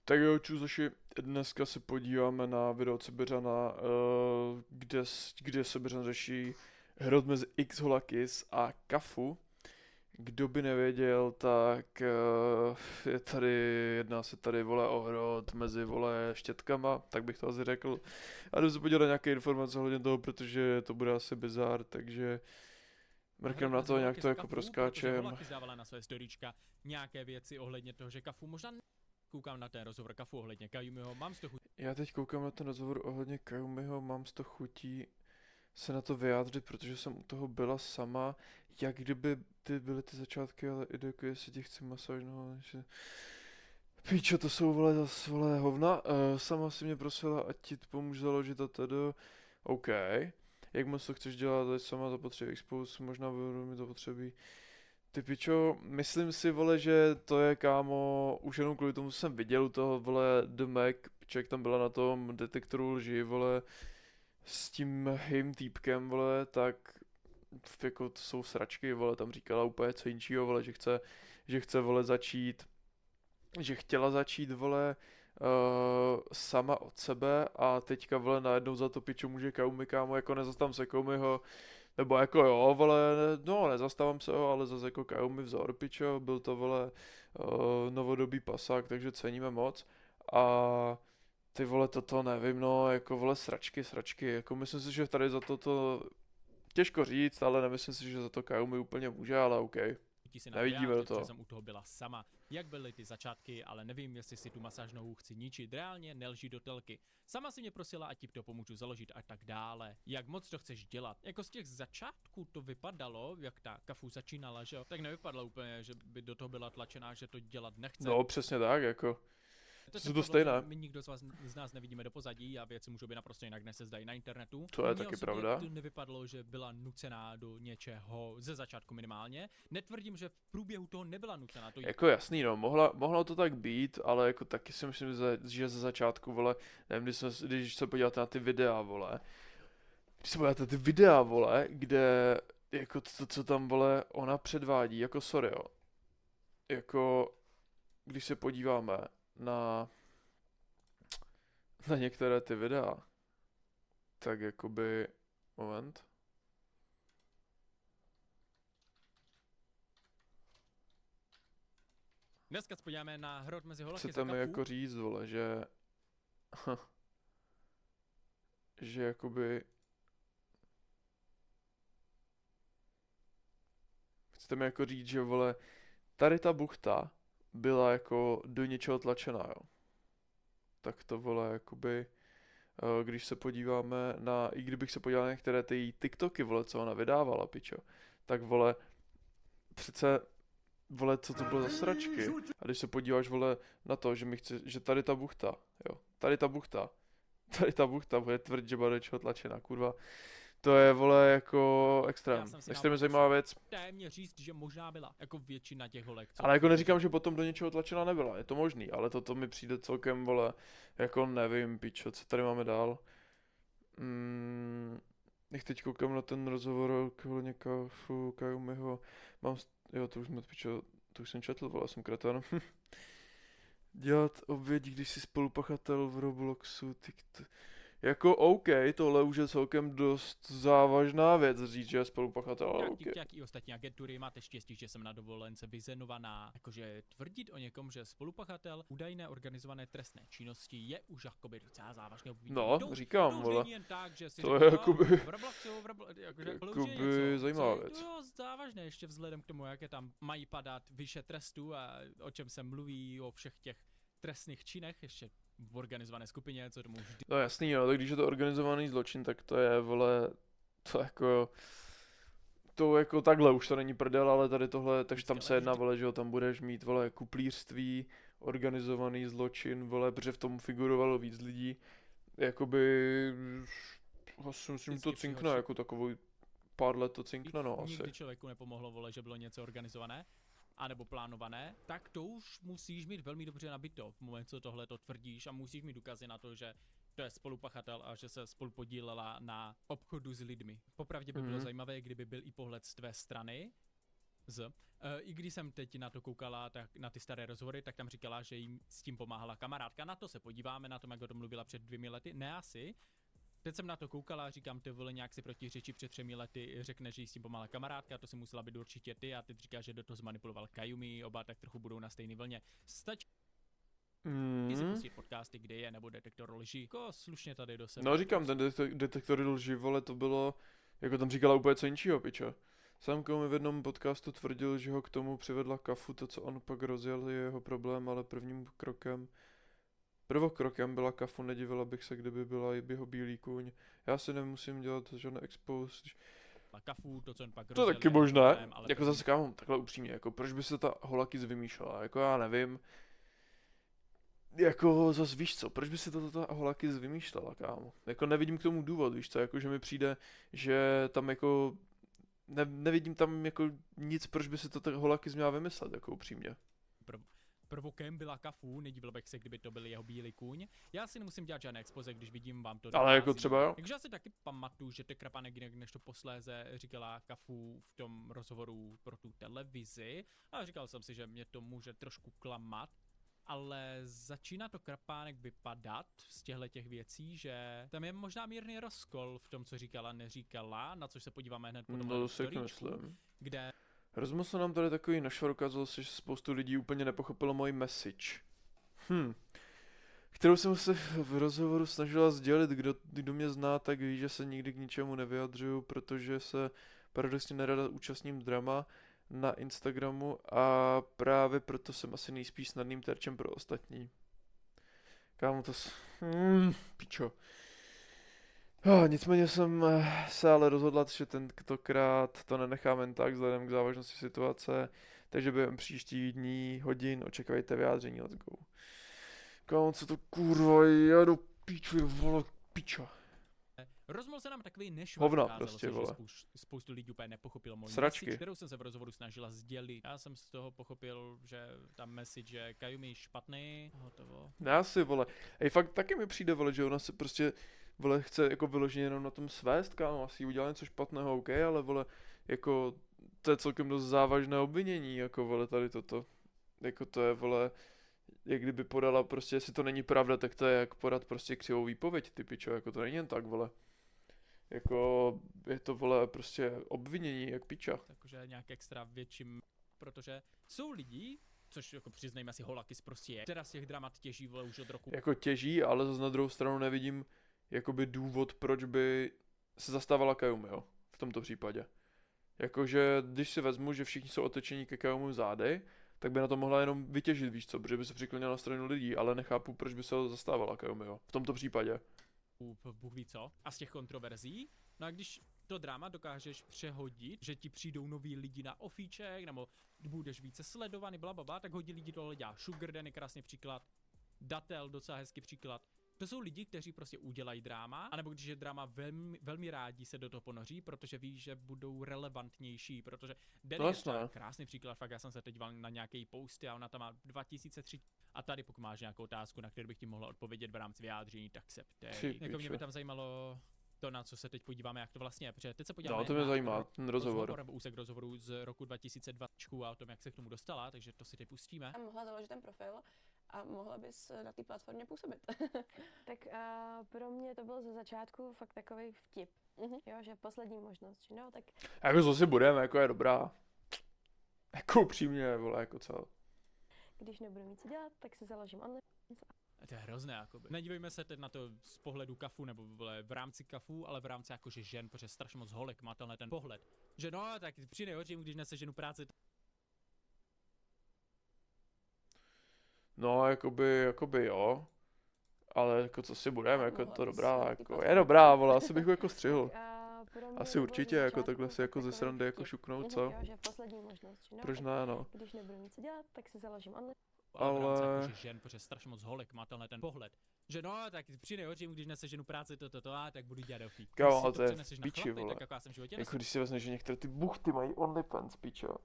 Tak jo, Čuzoši, dneska se podíváme na video Cebeřana, kde Cebeřan řeší hrot mezi X Holakis a Kafu. Kdo by nevěděl, tak je tady, jedná se tady vole o hrot mezi vole štětkama, tak bych to asi řekl. A jdu se podívat na nějaké informace ohledně toho, protože to bude asi bizár, takže mrknem na to, nějak to jako proskáčem. Holakis dávala na své storíčka nějaké věci ohledně toho, že Kafu možná koukám na ten rozhovor Kafu ohledně Kayumiho, mám z toho chutí. Já teď koukám na ten rozhovor ohledně Kayumiho, mám z toho chutí se na to vyjádřit, protože jsem u toho byla sama, jak kdyby ty byly ty začátky, ale i jako jestli ti chci masážnout, že... Píčo, to jsou vole zas vole hovna, sama si mě prosila, ať ti pomůžu založit a tedy, OK. Jak moc to chceš dělat, ať sama zapotřebí expose, možná mi to potřebí. Ty pičo, myslím si, vole, že to je, kámo, už jenom kvůli tomu jsem viděl u toho, vole, The Mac, piček tam byla na tom detektoru lži, vole, s tím hým týpkem, vole, tak jako to jsou sračky, vole, tam říkala úplně co jinčího, vole, že chce, vole, začít, že chtěla začít, vole, sama od sebe a teďka, vole, najednou za to pičo může Kayumi, kámo, jako nezastám se Kayumiho, nebo jako jo, vole, no nezastávám se ho, ale zase jako Kayumi vzor, pičo, byl to, vole, novodobý pasák, takže ceníme moc a ty vole, toto nevím, no, jako vole sračky, jako myslím si, že tady za to těžko říct, ale nemyslím si, že za to Kayumi úplně může, ale OK. Nevidíme do toho. Jsem u toho byla sama. Jak byly ty začátky, ale nevím, jestli si tu masáž nohou chci ničit. Reálně nelží do telky. Sama si mě prosila, ať ti to pomůžu založit a tak dále. Jak moc to chceš dělat? Jako z těch začátků to vypadalo, jak ta Kafu začínala, že jo? Tak nevypadalo úplně, že by do toho byla tlačená, že to dělat nechce. No, přesně tak, jako. To to stejné. My nikdo z nás nevidíme do pozadí a věci můžou být naprosto jinak, dnes se zdají na internetu. To je taky pravda. To nevypadalo, že byla nucená do něčeho ze začátku minimálně. Netvrdím, že v průběhu toho nebyla nucená. To jako jasný, no, mohlo to tak být, ale jako taky si myslím, že ze začátku, vole, nevím, když se podíváte na ty videa, vole, kde jako to, co tam, vole, ona předvádí, jako sorry, jo. Jako, když se podíváme na některé ty videa, tak jakoby, moment. Dneska se podíváme na hrot mezi Holakis a Chcete mi Kafu. jako říct, vole, že že jakoby chcete mi jako říct, že, vole, tady ta buchta byla jako do něčeho tlačená, jo. Tak to, vole, jakoby, když se podíváme na, i kdybych se podíval na některé ty TikToky, vole, co ona vydávala, pičo, tak, vole, přece, vole, co to bylo za sračky. A když se podíváš, vole, na to, že mi chce, že tady ta buchta, jo, tady ta buchta bude tvrdit, že bude do něčeho tlačená, kurva. To je, vole, jako extrém. Extrémně zajímavá věc. Témě říct, že možná byla, jako většina těch holek. Ale jako neříkám, že potom do něčeho tlačená nebyla, je to možný, ale toto mi přijde celkem, vole, jako nevím, pičo, co tady máme dál. Jak teď koukám na ten rozhovor ohledně Kayumiho, jo, to už jsme, pičo, to už jsem četl, vole, jsem kretan. Dělat oběť, když jsi spolupachatel v Robloxu, jako OK, tohle už je celkem dost závažná věc říct, že je spolupachatel, ale OK. Jak i ostatní agentury, máte štěstí, že jsem na dovolence vyzenovaná. Jakože tvrdit o někom, že spolupachatel údajné organizované trestné činnosti je už jakoby docela závažné obvinění. No, říkám, vole, tak, že si to je jakoby, jakoby zajímavá věc. To je závažné ještě vzhledem k tomu, jak je tam mají padat vyše trestu a o čem se mluví, o všech těch trestných činech, ještě v organizované skupině, co tomu vždy... No jasný, no, tak když je to organizovaný zločin, tak to je, vole, to jako takhle, už to není prdel, ale tady tohle, takže tam se jedná, vole, že jo, tam budeš mít, vole, kuplířství, organizovaný zločin, vole, protože v tom figurovalo víc lidí, jakoby, asi myslím, to cinkne, jako takovou pár let to cinkne, no, asi. Nikdy člověku nepomohlo, vole, že bylo něco organizované, anebo plánované, tak to už musíš mít velmi dobře nabito v momentu, co tohle to tvrdíš a musíš mít důkazy na to, že to je spolupachatel a že se spolu podílela na obchodu s lidmi. Popravdě by bylo zajímavé, kdyby byl i pohled z tvé strany, I když jsem teď na to koukala, tak na ty staré rozhovory, tak tam říkala, že jim s tím pomáhala kamarádka. Na to se podíváme, na tom, jak o tom mluvila před 2 lety. Ne asi. Teď jsem na to koukala a říkám, ty vole, nějak si protiřečí před 3 lety, řekne, že jí s tím pomáhala kamarádka, to si musela být určitě ty a teď říká, že do toho zmanipuloval Kayumi, oba tak trochu budou na stejné vlně. Stačí si pustit podcasty, kde je, nebo detektor lží, jako slušně tady do sebe. No říkám, ten detektor lži, vole, to bylo, jako tam říkala úplně co jinčího, piča. Sám mi v jednom podcastu tvrdil, že ho k tomu přivedla kafu, to, co on pak rozjel, je jeho problém, ale prvokrokem byla kafu, nedivila bych se, kdyby byla jeho bílý kůň. Já si nemusím dělat žádné expose. Kafu, to, co on pak To rozjel, taky je možné, problém, ale jako zase kámo, takhle upřímně, jako proč by se ta Holakis vymýšlela, jako já nevím. Jako zase víš co, proč by se to ta Holakis vymýšlela, kámo? Jako nevidím k tomu důvod, víš co, jako že mi přijde, že tam jako nevidím tam jako nic, proč by se to ta Holakis měla vymyslet, jako upřímně. Prvokem byla kafu, nedivil bych se, kdyby to byl jeho bílý kůň. Já si nemusím dělat žádné expoze, když vidím vám to. Ale jako třeba jo. Takže já si taky pamatuju, že ty Krapánek jinak než to posléze říkala kafu v tom rozhovoru pro tu televizi. A říkal jsem si, že mě to může trošku klamat. Ale začíná to Krapánek vypadat z těch věcí, že tam je možná mírný rozkol v tom, co říkala, neříkala, na což se podíváme hned po tomhle myslím. Kde Rozmohl se nám tady takový našvar, ukázalo se, že spoustu lidí úplně nepochopilo můj message. Kterou jsem se v rozhovoru snažila sdělit, kdo mě zná, tak ví, že se nikdy k ničemu nevyjadřuju, protože se paradoxně nerada účastním drama na Instagramu a právě proto jsem asi nejspíš snadným terčem pro ostatní. Kámo, pičo. Nicméně jsem se ale rozhodla, že tentokrát to nenechám jen tak vzhledem k závažnosti situace, takže během příštích dní, hodin očekávejte vyjádření, let's go. Kámo, co to kurva je, já do píču, vole, piča. rozmol se nám takový Hovna prostě, vole. Spoustu lidí úplně nepochopilo můj Sračky. message, kterou jsem se v rozhovoru snažila sdělit. Já jsem z toho pochopil, že tam message je Kayumi je špatný, hotovo. Já si, vole, fakt taky mi přijde, vole, že ona se prostě, vole, chce jako vyloženě jenom na tom svést, kámo, asi udělá něco špatného, OK, ale vole, jako, to je celkem dost závažné obvinění, jako, vole, tady toto. Jako to je, vole, jak kdyby podala prostě, jestli to není pravda, tak to je jak podat prostě křivou výpověď, ty pičo, jako to není jen tak, vole. Jako, je to, vole, prostě obvinění, jak piča. Takže nějak extra větším, protože jsou lidi, což jako přiznejme si, Holakis prostě je, která z těch dramat těží, vole, už od roku. Jako těží, ale zase na druhou stranu nevidím, jakoby důvod, proč by se zastávala Kayumiho v tomto případě. Jakože, když si vezmu, že všichni jsou otočení ke Kayumimu zády, tak by na to mohla jenom vytěžit, víš co, protože by se přiklonila na stranu lidí, ale nechápu, proč by se ho zastávala Kayumiho v tomto případě. Bůh ví co. A z těch kontroverzí, no a když to drama dokážeš přehodit, že ti přijdou noví lidi na ofíček, nebo budeš více sledovaný, blablabla, tak hodně lidí tohle dělá. Sugar Dan je krásný příklad, Datel docela hezký příklad. To jsou lidi, kteří prostě udělají dráma, anebo když je dráma velmi rádi se do toho ponoří, protože ví, že budou relevantnější, protože Dan je třeba krásný příklad, fakt já jsem se teď díval na nějaký posty a ona tam má 2003 a tady pokud máš nějakou otázku, na kterou bych ti mohla odpovědět v rámci vyjádření, tak se ptej. Jako mě by tam zajímalo to, na co se teď podíváme, jak to vlastně je, protože teď se podíváme no, to mě zajímá, ten rozhovor. Nebo úsek rozhovoru z roku 2020 a o tom, jak se k tomu dostala, takže to si teď pustíme. A mohla založit ten profil a mohla bys na té platformě působit. Tak pro mě to byl ze začátku fakt takový vtip, jo, že poslední možnost, no, tak... Jako zase budeme, jako je dobrá. Jako upřímně, vole, jako co. Když nebudu mít co dělat, tak si založím online. To je hrozné, jakoby. Nedívejme se teď na to z pohledu kafu, nebo v rámci kafu, ale v rámci jakože žen, protože strašně moc holek má tenhle ten pohled. Že no, tak při nejhorším, když nese ženu práci. No, jakoby jo. Ale jako co si budeme, jako je to dobrá, jako je dobrá, vole, asi bych ho jako střihl. Asi určitě, jako takhle si jako ze srandy jako šuknout, co? Jo, že poslední možnost, no, proč ne, no. Když nebudu mít co dělat, tak si založím online. Ale jakože žen, protože strašně moc holek má tenhle ten pohled. Že no, tak při nejhorším, když nese ženu práci tak budu dělat delfí. Kámo, ale to je v piči, vole. Tak jako já jsem v životě jako když si vezmeš, že některé ty buchty mají OnlyFans, pičo.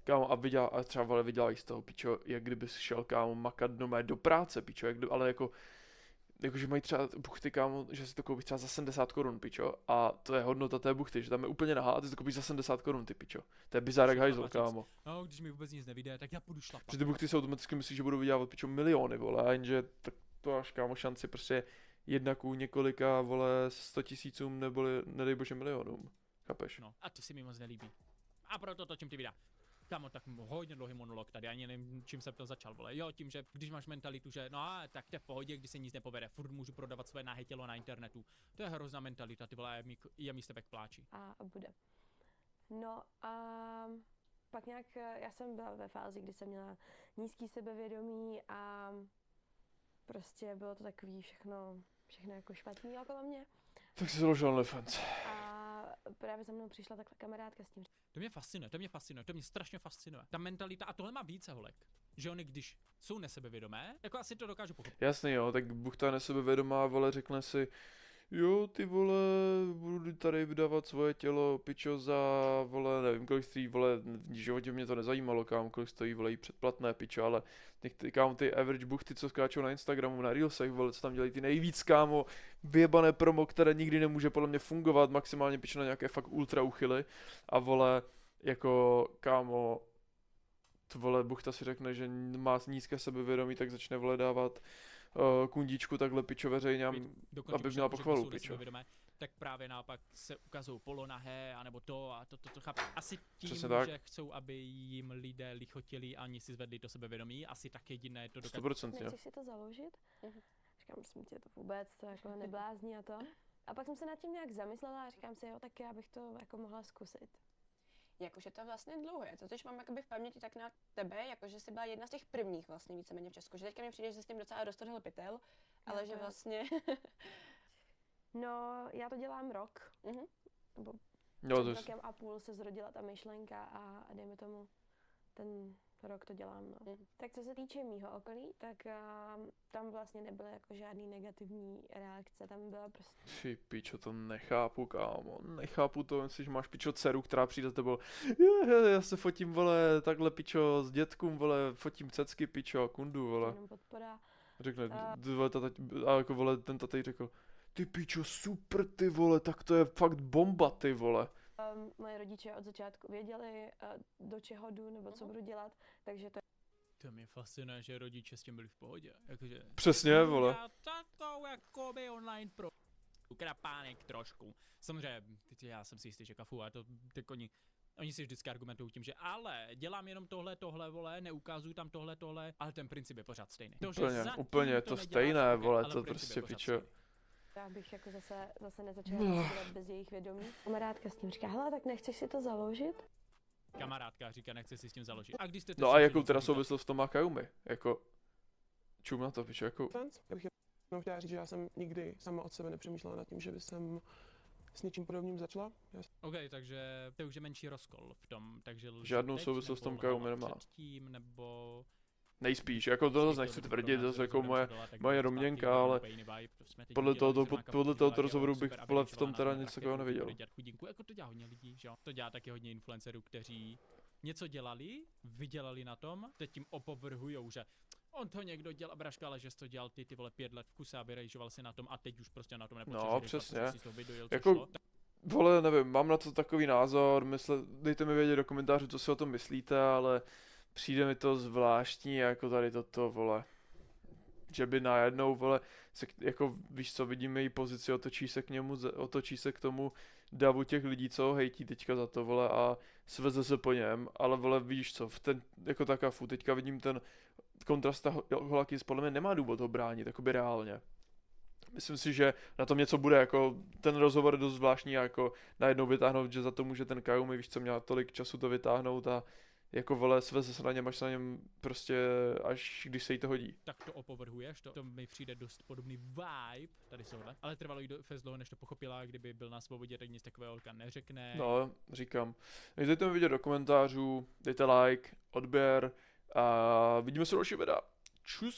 Kámo, a třeba vole vydělají z toho, pičo, jak kdyby šel, kámo, makat doma do práce, pičo, ale jako jakože mají třeba buchty, kámo, že si to koupíš třeba za 70 korun, pičo, a to je hodnota té buchty, že tam je úplně nahá a ty si to koupíš za 70 korun, ty pičo. To je bizár jak hajzl, kámo. No, když mi vůbec nic nevyjde, tak já půjdu šlapat. Že ty buchty se automaticky myslí, že budou vydělávat, pičo, miliony, vole, a jenže tak to až, kámo, šanci prostě jedna ku několika, vole, 100 000 nebo nedej bože milionům. Chápeš? No, a to si mi moc nelíbí. A proto točím ty videa. Kámo, tak hodně dlouhý monolog tady, ani nevím, čím jsem to začal, vole. Jo, tím, že když máš mentalitu, že no a tak to je v pohodě, když se nic nepovede, furt můžu prodávat své nahé tělo na internetu. To je hrozná mentalita, ty vole, je mi z tebe k pláči. A bude. No a pak nějak, já jsem byla ve fázi, kdy jsem měla nízký sebevědomí a prostě bylo to takový všechno jako špatný okolo mě. Tak si založil OnlyFans. A právě za mnou přišla takhle kamarádka s tím. To mě fascinuje, to mě strašně fascinuje. Ta mentalita, a tohle má více holek. Že oni, když jsou nesebevědomé, jako asi to dokážu pochopit. Jasný, jo, tak buchta nesebevědomá, vole, řekne si, jo, ty vole, budu tady vydávat svoje tělo, pičo, za, vole, nevím, kolik stojí, vole, v životě mě to nezajímalo, kámo, kolik stojí, vole, jí předplatné, pičo, ale kámo, ty average buchty, co skáčou na Instagramu, na Reelsech, vole, co tam dělají ty nejvíc, kámo, vyjebané promo, které nikdy nemůže podle mě fungovat, maximálně pičo na nějaké fakt ultra uchyly, a vole, jako, kámo, to, vole, buchta si řekne, že má nízké sebevědomí, tak začne, vole, dávat kundíčku takhle pičo veřejně, aby měla pochvalu, pičo. Tak právě naopak se ukazují polonahé, anebo to a to chápu. Asi tím, že chcou, aby jim lidé lichotili a ani si zvedli to sebevědomí, asi tak jediné to dokáže. 100%, nechceš si to založit? Říkám, myslím tě to vůbec, to jako neblázní a to. A pak jsem se nad tím nějak zamyslela a říkám si, jo, tak já bych to jako mohla zkusit. Jakože to vlastně dlouhé, to totiž mám jakoby v paměti tak na tebe, jakože jsi byla jedna z těch prvních vlastně víceméně v Česku, že teďka mi přijde, že jsi s tím docela roztrhl pytel, ale že vlastně... No, já to dělám rok, nebo před rokem a půl se zrodila ta myšlenka a dejme tomu, ten rok to dělám, no. Tak co se týče mýho okolí, tak tam vlastně nebyly jako žádný negativní reakce, tam byla prostě... Ty pičo, to nechápu, kámo, nechápu to, myslím, že máš pičo dceru, která přijde s tebou, já se fotím, vole, takhle pičo s dětkům, vole, fotím cecky, pičo, kundu, vole. Jenom podpora. Řekne, a jako, vole, ten tatej řekl, ty pičo, super, ty vole, tak to je fakt bomba, ty vole. Moje rodiče od začátku věděli, do čeho jdu, nebo co budu dělat, takže to... To mě fascinuje, že rodiče s tím byli v pohodě, jakože... Přesně, vole. Já takovou jakoby online pro... Krapánek trošku. Samozřejmě, já jsem si jistý, že kafu, a to tak oni si vždycky argumentují tím, že ale dělám jenom tohle, vole, neukazuju tam tohle, ale ten princip je pořád stejný. Úplně je to stejné, vole, to prostě pičo. Já bych jako zase nezačala dělat bez jejich vědomí. Kamarádka s tím říká, hele, tak nechceš si to založit? Kamarádka říká, nechce si s tím založit. A když jste no a jakou teda souvislost v tom má Kayumi? Jako, čum na to, pičo, jako... Já bych jenom chtěla říct, že já jsem nikdy sama od sebe nepřemýšlela nad tím, že by jsem s něčím podobným začala. OK, takže to už je menší rozkol v tom, takže... Žádnou souvislost v tom Kayumi nemá. Předtím, nebo... Nejspíš, jako to zase nechci tvrdit, zase jako moje domněnka, ale podle tohoto rozhovoru bych v tom teda něco takového neviděl. Jako to dělá hodně lidí, že jo? To dělá taky hodně influencerů, kteří něco dělali, vydělali na tom, teď tím opovrhujou, že on to někdo dělal, braška, ale že jsi to dělal ty vole 5 let v kuse a vyrejžoval si na tom a teď už prostě na tom nepotřebuješ. No, přesně. Jako, vole, nevím, mám na to takový názor, dejte mi vědět do komentářů, co si o tom myslíte, ale přijde mi to zvláštní, jako tady toto, vole. Že by najednou, vole, jako víš co, vidíme její pozici, otočí se k tomu davu těch lidí, co hejtí teďka za to, vole, a sveze se po něm, ale vole, víš co, jako ta kafu, teďka vidím ten kontrast, ta Holakis podle mě nemá důvod ho bránit, jakoby reálně. Myslím si, že na tom něco bude, jako ten rozhovor je dost zvláštní, jako najednou vytáhnout, že za to může ten Kayumi, víš co, měla tolik času to vytáhnout a jako vole, sveze se na něm, až se na něm prostě, až když se jí to hodí. Tak to opovrhuješ, to mi přijde dost podobný vibe, tady souhle, ale trvalo jí fest dlouho, než to pochopila, kdyby byl na svobodě, tak nic takového holka neřekne. No, říkám. Dejte mi vidět do komentářů, dejte like, odběr a vidíme se u dalšího videa. Čus!